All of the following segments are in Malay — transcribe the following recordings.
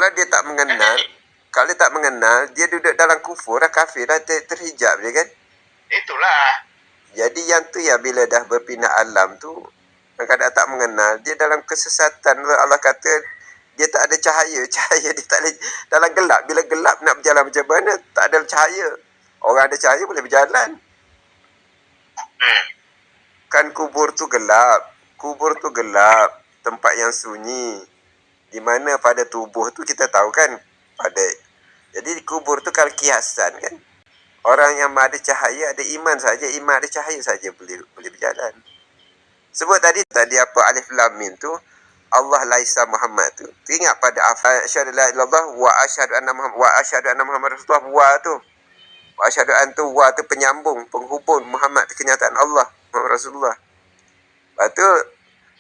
Kalau dia tak mengenal, kalau dia tak mengenal, dia duduk dalam kufur dah, kafir dah, terhijab dia kan. Itulah. Jadi yang tu ya, bila dah berpindah alam tu, kadang tak mengenal, dia dalam kesesatan. Allah kata dia tak ada cahaya. Cahaya dia tak ada, dalam gelap. Bila gelap nak berjalan macam mana? Tak ada cahaya. Orang ada cahaya boleh berjalan. Kan kubur tu gelap. Kubur tu gelap. Tempat yang sunyi. Di mana pada tubuh tu kita tahu kan. Jadi kubur tu kalau kiasan kan. Orang yang ada cahaya, ada iman saja. Iman ada cahaya saja boleh berjalan. Sebut tadi apa alif lam mim tu. Allah laisa Muhammad tu. Ingat pada asyhadu la ilaha illallah wa asyhadu anna Muhammad wa asyhadu anna Muhammad Rasulullah wa tu. Wa asyhadu an tu wa tu penyambung, penghubung Muhammad tu kenyataan Allah, Muhammad Rasulullah. Lepas tu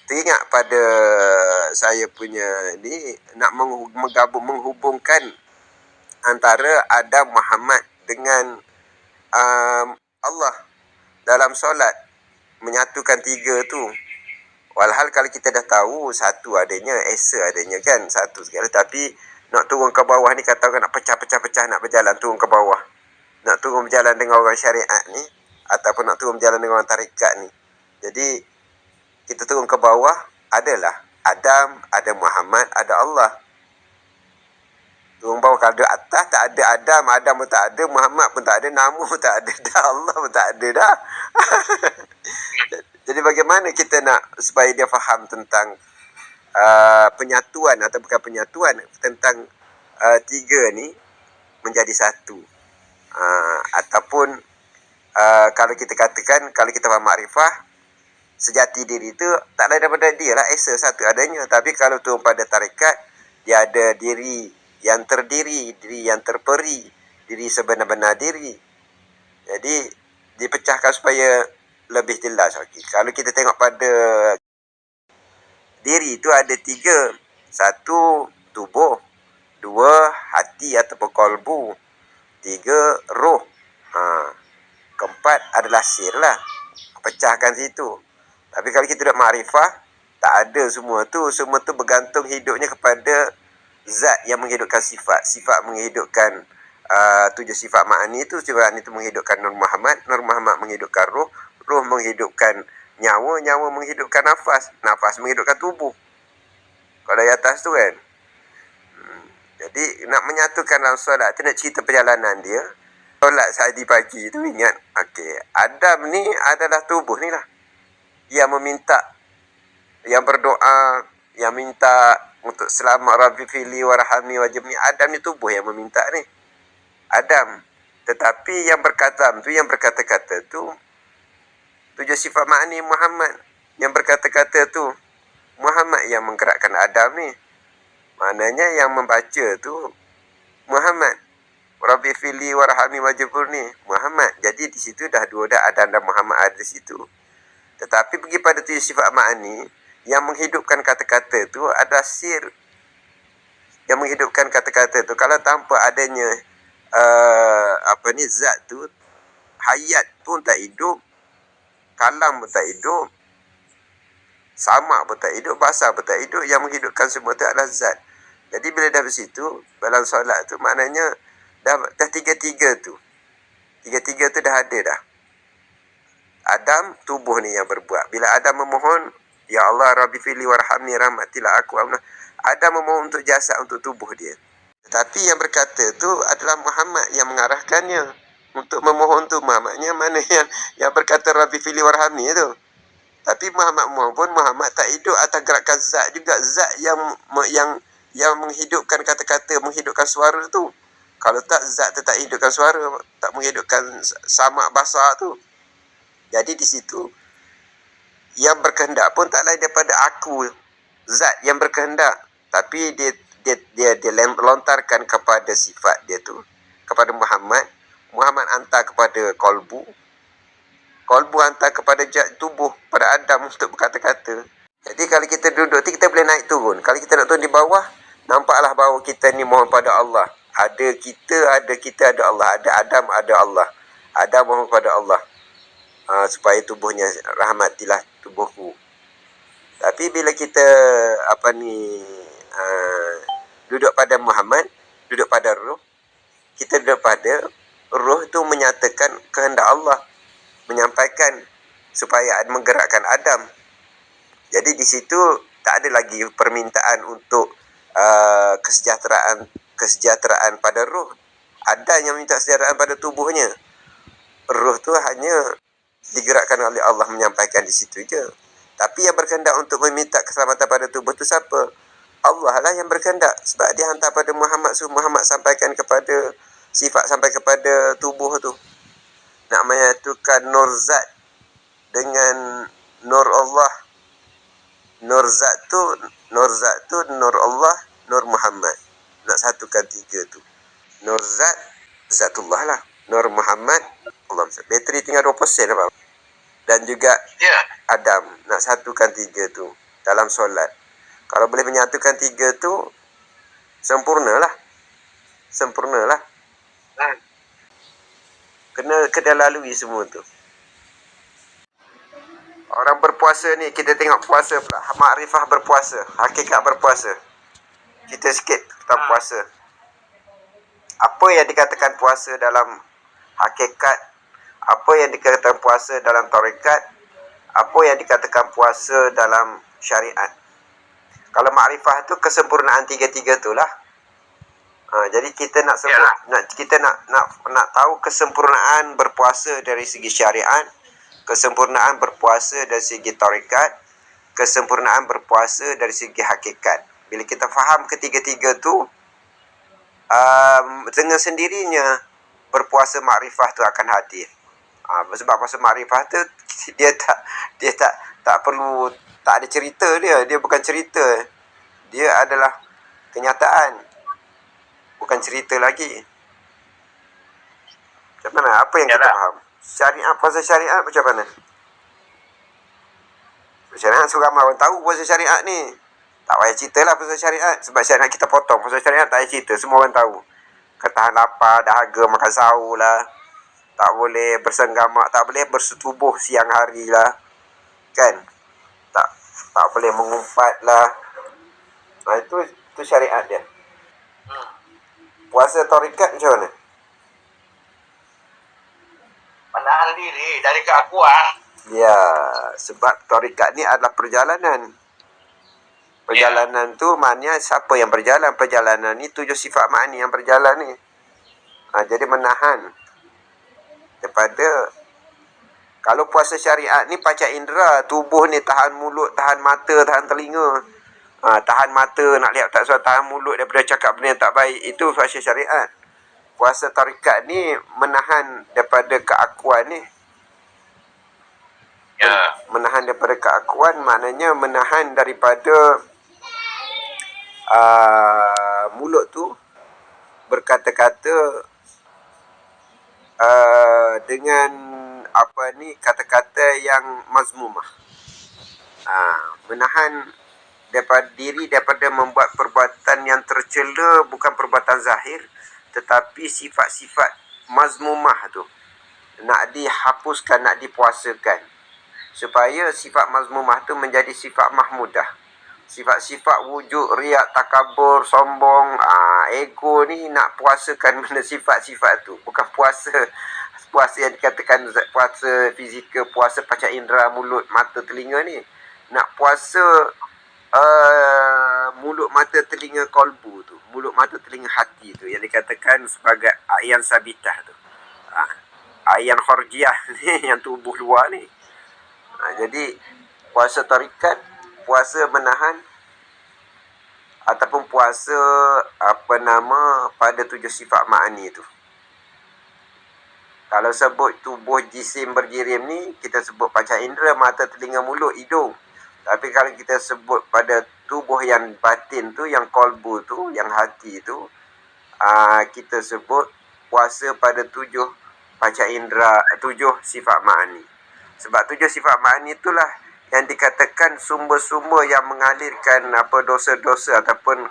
teringat pada saya punya ni nak menghubungkan antara Adam Muhammad dengan Allah dalam solat, menyatukan tiga tu. Walhal kalau kita dah tahu satu adanya, esa adanya kan, satu segala, tapi nak turun ke bawah ni katakan nak pecah-pecah nak berjalan turun ke bawah. Nak turun berjalan dengan orang syariat ni ataupun nak turun berjalan dengan orang tarikat ni. Jadi kita turun ke bawah, adalah Adam, ada Muhammad, ada Allah. Turun bawah kalau ada atas tak ada Adam, Adam pun tak ada, Muhammad pun tak ada, nama pun tak ada dah, Allah pun tak ada dah. Jadi bagaimana kita nak supaya dia faham tentang penyatuan atau bukan penyatuan, tentang tiga ni menjadi satu. Ataupun kalau kita katakan, kalau kita faham makrifah, sejati diri itu tak lain daripada dia lah, esa satu adanya. Tapi kalau tu pada tarekat, dia ada diri yang terdiri, diri yang terperi, diri sebenar-benar diri. Jadi dipecahkan supaya lebih jelas. Okay. Kalau kita tengok pada diri itu ada tiga. Satu, tubuh. Dua, hati ataupun kolbu. Tiga, roh. Keempat adalah sir lah. Pecahkan situ. Tapi kalau kita duduk makrifah, tak ada semua tu. Semua tu bergantung hidupnya kepada zat yang menghidupkan sifat. Sifat menghidupkan tujuh sifat ma'ani tu. Sifat ma'ani tu menghidupkan Nur Muhammad. Nur Muhammad menghidupkan roh. Roh menghidupkan nyawa. Nyawa menghidupkan nafas. Nafas menghidupkan tubuh. Kalau di atas tu kan. Jadi nak menyatukan dalam solat tu, nak cerita perjalanan dia. Solat sehari pagi tu ingat. Okey, Adam ni adalah tubuh ni lah. Yang meminta, yang berdoa, yang minta untuk selamat Rabbi fili warhami wajibni. Adam ni tubuh yang meminta ni. Adam. Tetapi yang berkata tu, yang berkata-kata tu, tujuh sifat ma'ani Muhammad. Yang berkata-kata tu, Muhammad yang menggerakkan Adam ni. Maknanya yang membaca tu Muhammad. Rabbi fili warhami wajibni Muhammad. Jadi di situ dah dua dah, Adam dan Muhammad ada di situ. Tetapi pergi pada tujuh sifat ma'ani, yang menghidupkan kata-kata tu ada sir. Yang menghidupkan kata-kata tu, kalau tanpa adanya zat tu, hayat pun tak hidup, kalam pun tak hidup, samak pun tak hidup, basar pun tak hidup. Yang menghidupkan semua tu adalah zat. Jadi bila dah bersitu dalam solat tu, maknanya dah tiga-tiga tu. Tiga-tiga tu dah ada dah. Adam, tubuh ni yang berbuat. Bila Adam memohon, Ya Allah, Rabbi fili warhamni rahmatilah aku. Adam memohon untuk jasad, untuk tubuh dia. Tetapi yang berkata tu adalah Muhammad yang mengarahkannya. Untuk memohon tu, Muhammadnya mana yang berkata Rabbi fili warhamni tu. Tapi Muhammad memohon pun, Muhammad tak hidup atas gerakan zat juga. Zat yang menghidupkan kata-kata, menghidupkan suara tu. Kalau tak, zat tu tak hidupkan suara, tak menghidupkan samak basar tu. Jadi di situ, yang berkehendak pun tak lain daripada aku, zat yang berkehendak. Tapi dia lontarkan kepada sifat dia tu, kepada Muhammad. Muhammad hantar kepada kolbu. Kolbu hantar kepada tubuh, pada Adam untuk berkata-kata. Jadi kalau kita duduk tu, kita boleh naik turun. Kalau kita nak turun di bawah, nampaklah bahawa kita ni mohon pada Allah. Ada kita, ada Allah. Ada Adam, ada Allah. Adam mohon pada Allah. Supaya tubuhnya, rahmatilah tubuhku. Tapi bila kita duduk pada Muhammad, duduk pada ruh. Kita duduk pada ruh tu menyatakan kehendak Allah, menyampaikan supaya menggerakkan Adam. Jadi di situ tak ada lagi permintaan untuk kesejahteraan pada ruh. Ada yang minta kesejahteraan pada tubuhnya. Ruh tu hanya digerakkan oleh Allah menyampaikan di situ je. Tapi yang berkehendak untuk meminta keselamatan pada tubuh tu siapa? Allah lah yang berkehendak. Sebab dia hantar pada Muhammad, suruh Muhammad sampaikan kepada sifat sampai kepada tubuh tu. Nak menyatukan nur zat dengan nur Allah. Nur zat tu nur Allah, nur Muhammad. Nak satukan tiga tu. Nur zat, zatullah lah. Nur Muhammad, Allah. Bateri tinggal 2% apa? Dan juga Adam. Nak satukan tiga tu dalam solat. Kalau boleh menyatukan tiga tu, sempurnalah. Sempurnalah. Kena lalui semua tu. Orang berpuasa ni, kita tengok puasa pula. Makrifah berpuasa, hakikat berpuasa. Kita sikit tentang puasa. Apa yang dikatakan puasa dalam hakikat, apa yang dikatakan puasa dalam tarekat, apa yang dikatakan puasa dalam syariat. Kalau makrifah tu kesempurnaan tiga-tiga tu lah. Jadi kita nak sebut, nak tahu kesempurnaan berpuasa dari segi syariat, kesempurnaan berpuasa dari segi tarekat, kesempurnaan berpuasa dari segi hakikat. Bila kita faham ketiga-tiga tu, dengan sendirinya berpuasa makrifah tu akan hadir. Sebab puasa makrifah tu dia tak perlu, tak ada cerita dia bukan cerita. Dia adalah kenyataan, bukan cerita lagi. Macam mana? Apa yang kita faham? Syariat, puasa syariat macam mana? Syariat suruh ramai orang tahu puasa syariat ni. Tak payah cerita lah puasa syariat. Sebab syariat kita potong. Puasa syariat tak payah cerita. Semua orang tahu. Ketahan lapar, dahaga, makan sahur lah. Tak boleh bersenggama, tak boleh bersetubuh siang hari lah. Kan? Tak boleh mengumpat lah. Itu syariat dia. Puasa tarekat macam mana? Menahan diri dari keakuan. Ya, sebab tarekat ni adalah perjalanan. Perjalanan tu maknanya siapa yang berjalan. Perjalanan ni 7 sifat ma'ani yang berjalan ni. Jadi menahan daripada, kalau puasa syariat ni panca indera, tubuh ni tahan mulut, tahan mata, tahan telinga. Tahan mata nak lihat tak sesuatu, tahan mulut daripada cakap benda yang tak baik. Itu puasa syariat. Puasa tarekat ni menahan daripada keakuan ni. Menahan daripada keakuan maknanya menahan daripada mulut tu berkata-kata dengan kata-kata yang mazmumah. Menahan daripada diri daripada membuat perbuatan yang tercela, bukan perbuatan zahir, tetapi sifat-sifat mazmumah tu nak dihapuskan, nak dipuasakan, supaya sifat mazmumah tu menjadi sifat mahmudah. Sifat-sifat wujud, riak, takabur, sombong, ego ni nak puasakan benda sifat-sifat tu. Bukan puasa yang dikatakan puasa fizikal, puasa panca indera, mulut, mata, telinga ni. Nak puasa mulut, mata, telinga, kolbu tu. Mulut, mata, telinga, hati tu. Yang dikatakan sebagai ayan sabitah tu. Ayan khorjiah ni, yang tubuh luar ni. Jadi puasa tarikat, puasa menahan, ataupun puasa pada 7 sifat ma'ani tu. Kalau sebut tubuh jisim berjirim ni, kita sebut panca indera, mata, telinga, mulut, hidung. Tapi kalau kita sebut pada tubuh yang batin tu, yang kolbu tu, yang hati tu, kita sebut puasa pada 7 panca indera, 7 sifat ma'ani. Sebab 7 sifat ma'ani itulah yang dikatakan sumber-sumber yang mengalirkan dosa-dosa ataupun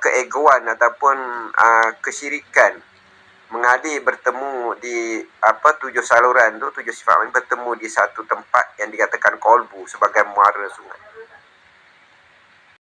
keegoan ataupun kesyirikan. Mengalir bertemu di 7 saluran tu, 7 sifat ma'ani bertemu di satu tempat yang dikatakan kolbu sebagai muara sungai.